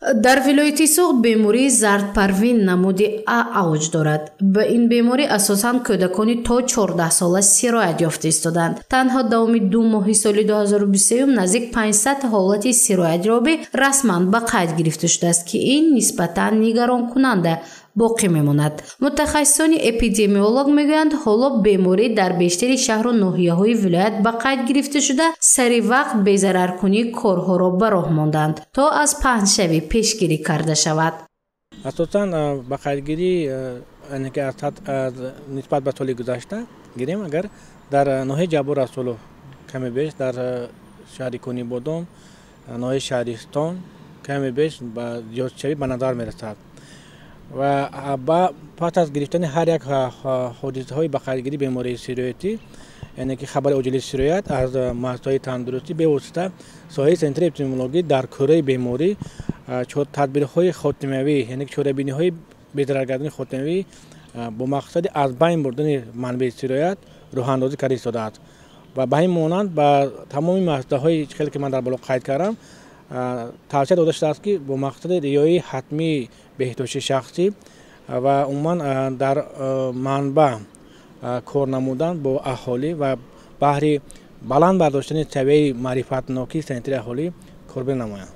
дар вилояти Суғд бемории зардпарвин намуди А авҷ дорад. Ба ин беморӣ асосан кӯдакони то 14 сола сироят ёфта истоданд. Танҳо давоми 2 моҳи соли 2023 наздик 500 ҳолати сироятёбӣ расман ба қайд гирифта шудааст, ки ин нисбатан нигаронкунанда боқӣ мемонад. мутахассисони эпидемиолог мегӯянд, ҳоло беморӣ дар бештари шаҳру ноҳияҳои вилоят ба қайд гирифта шуда, сари вақт безараркунии корҳоро ба роҳ монданд, то аз паҳншавӣ пешгирӣ карда шавад. асосан ба қайдгирӣ нисбат ба соли гузашта гирем, агар дар ноҳияи ҷабор расулу каме беш, дар шаҳри Кунибодом, ноҳияи Шаҳристон каме беш ба зиёдшавӣ ба назар мерасад. ва пас аз гирифтани ҳар як ҳодисаҳои ба қайдгирии бемории сироятӣ, яъне ки хабари оҷилии сироят аз муассисаҳои тандурустӣ бевосита соҳаи центри эпидемиологӣ дар кӯраи беморӣ тадбирҳои хотимавӣ, яъне ки чорабиниҳои безараргардонии хотимавӣ бо мақсади аз байн бурдани манбаи сироят роҳандозӣ карда истодааст. ва ба ҳамин монанд ба тамоми муассисаҳои хеле ки ман дар боло қайд кардам тавсия дода шудааст, ки бо мақсади риояи ҳатмии беҳдошти шахсӣ ва умуман дар манбаъ кор намудан бо аҳолӣ ва баҳри баланд бардоштани савияи маърифатнокии сентри аҳолӣ корбар намоянд.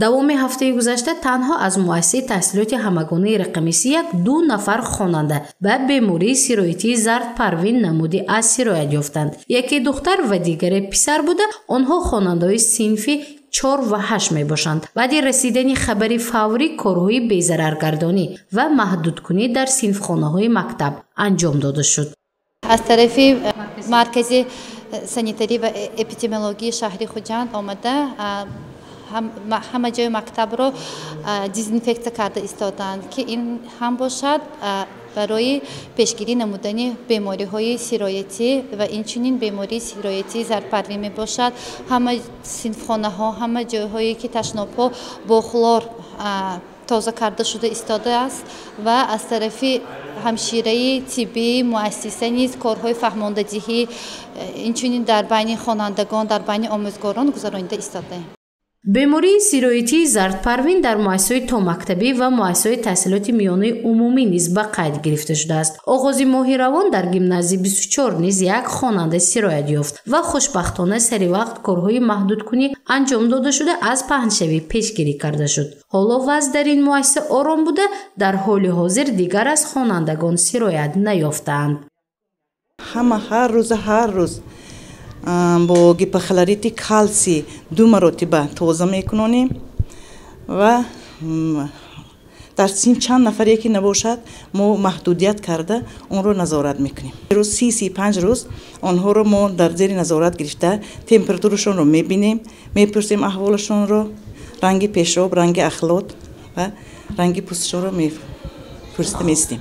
давоми ҳафтаи гузашта танҳо аз муассисаи таҳсилоти ҳамагонаи рақами 31 2 нафар хонанда ба бемории сироятии зардпарвин намуди А сироят ёфтанд. яке духтар ва дигаре писар буда, онҳо хонандаҳои синфи 4 ва 8 мебошанд. баъди расидани хабари фаврӣ корҳои безараргардонӣ ва маҳдудкунӣ дар синфхонаҳои мактаб анҷом дода шуд. аз тарафи маркази санитарӣ ва эпидемиологии шаҳри Хуҷанд омада ҳама ҷои мактабро дезинфексия карда истоданд, ки ин ҳам бошад барои пешгирӣ намудани бемориҳои сироятӣ ва инчунин бемории сироятии зардпарвин мебошад. ҳама синфхонаҳо, ҳама ҷойҳое ки ташнобҳо бо хлор тоза карда шуда истодааст ва аз тарафи ҳамшираи тиббии муассиса низ корҳои фаҳмондадиҳӣ инчунин дар байни хонандагон, дар байни омӯзгорон гузаронида истодаем. бемории сироятии зардпарвин дар муассисаҳои томактабӣ ва муассисаҳои таҳсилоти миёнаи умумӣ низ ба қайд гирифта шудааст. оғози моҳи равон дар гимназии 24 низ як хонанда сироят ёфт ва хушбахтона сари вақт корҳои маҳдудкунӣ анҷом дода шуда аз паҳншавӣ пешгирӣ карда шуд. ҳоло вазъ дар ин муассиса ором буда, дар ҳоли ҳозир дигар аз хонандагон сироят наёфтаанд. ҳар рӯз бо гипохлорити калсий 2 маротиба тоза мекунонем ва дар син чанд нафаре ки набошад мо маҳдудият карда онро назорат мекунем. рӯз 30-35 рӯз онҳоро мо дар зери назорат гирифта температурашонро мебинем, мепурсем аҳволашонро, ранги пешоб, ранги ахлот ва ранги пӯсташонро мепурсида меистем.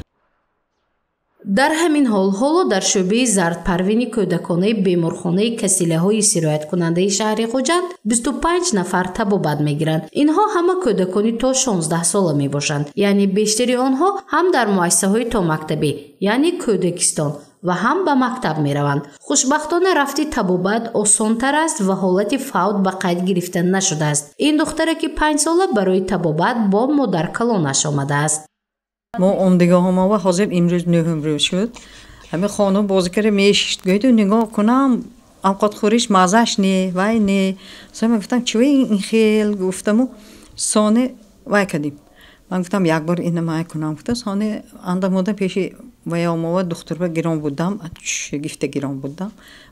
дар ҳамин ҳол ҳоло дар шӯъбаи зардпарвини кӯдаконаи беморхонаи касилаҳои сирояткунандаи шаҳри Хуҷанд 25 нафар табобат мегиранд. инҳо ҳама кӯдакони то 16 сола мебошанд, яъне бештари онҳо ҳам дар муассисаҳои томактабӣ, яъне кӯдакистон ва ҳам ба мактаб мераванд. хушбахтона рафти табобат осонтар аст ва ҳолати фавт ба қайд гирифта нашудааст. ин духтараки 5 сола барои табобат бо модаркалонаш омадааст. мо омдигоҳама ва ҳозир имрӯз 9 рӯз шуд. ҳамин хону бозӣ карда мешишт, гӯйду нигоҳ кунам авқотхӯриш мазаш не вай не. Сони гуфтам чӣ ин хел гуфтаму сони вай кардим. ман гуфтам як бор ина май кунам. гуфтам сони анда мода пеши ваёмова духтурба гирон будам, шигифта гирон будам.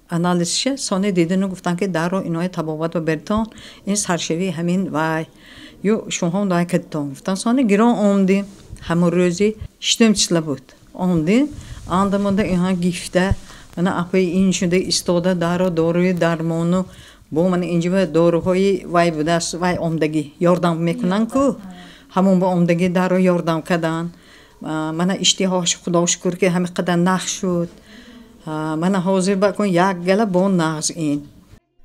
анализша сони дидину гуфтам ки даро инои табобат ва бертон ин саршави ҳамин вай ё шумо вай кардитон. гуфтам сони гирон омдим. ҳамон рӯзи 6 числа буд. омдим андамода инҳа гифта мана апои ин шуда истода даро доруи дармону бо мана инҷиба доруҳои вай будааст. вай омдагӣ ёрдам мекунанд ку ҳамон ба омдагӣ даро ёрдам кардан. мана иштиҳош худо шукр ки ҳамин қадар нах шуд. мана ҳозир бакун як гала бо нағз ин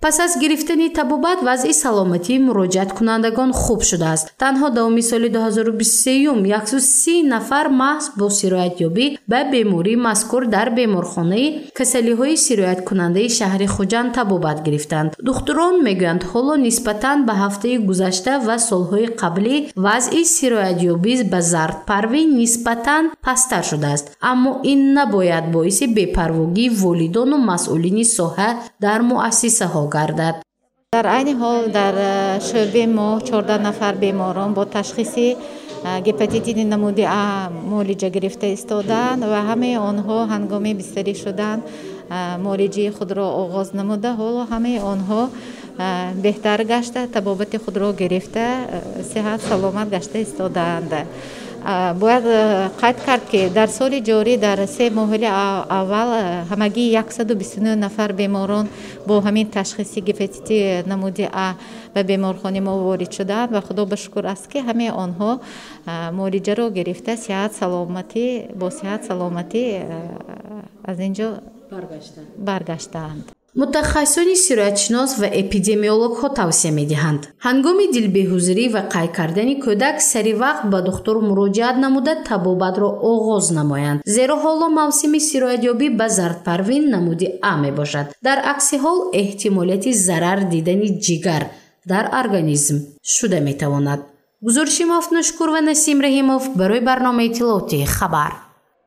پس از گرفتن تبوبت وضع سلامتی مراجعت کنندگان خوب شده است. تنها دوم سال 2023 130 نفر محض با سرایت یابی به بیماری مذکور در بیمارخانه کسلی‌های سرایت کننده شهر خوجند تبوبت گرفتند. دکتران میگویند حالا نسبتاً به هفته گذشته و سالهای قبلی وضع سرایت یابی به زرد پروین نسبتاً پستر شده است، اما این نباید باعث بی‌پرواگی والدان و مسئولین ساحه در مؤسسه ها گردد. در عین حال در شعبه ما 14 نفر بیماران با تشخیص هپاتیت نمود A معالجه گرفته ایستادند و همه آنها هنگام بستری شدن معالجه خود را آغاز نموده. حالا همه آنها بهتر گشته، تبابت خود را گرفته، صحت سلامت گشته ایستادند. باید قید کرد که در سال جاری در 3 ماه اول همگی 129 نفر بیماران با همین تشخیصی هپاتیت نمود A به بیمارخانه ما وارد شدند و خدا بشکر است که همه آنها معالجه را گرفته با صحت سلامتی از اینجا برگشتند. متخصصان سرایتشناس و اپیدمیولوگ ها توصیه می دهند هنگام دلبهوزری و قید کردن کودک سری وقت به دکتر مراجعت نموده تبابت را آغاز نمایند، زیرا حالا موسم سرایت یابی به زرد پروین نمود A می باشد. در عکس حال احتمالیت ضرر دیدن جگر در ارگانیسم شده می تواند. گزارش مافت نشکور و نسیم رحیموف برای برنامه اطلاعاتی خبر.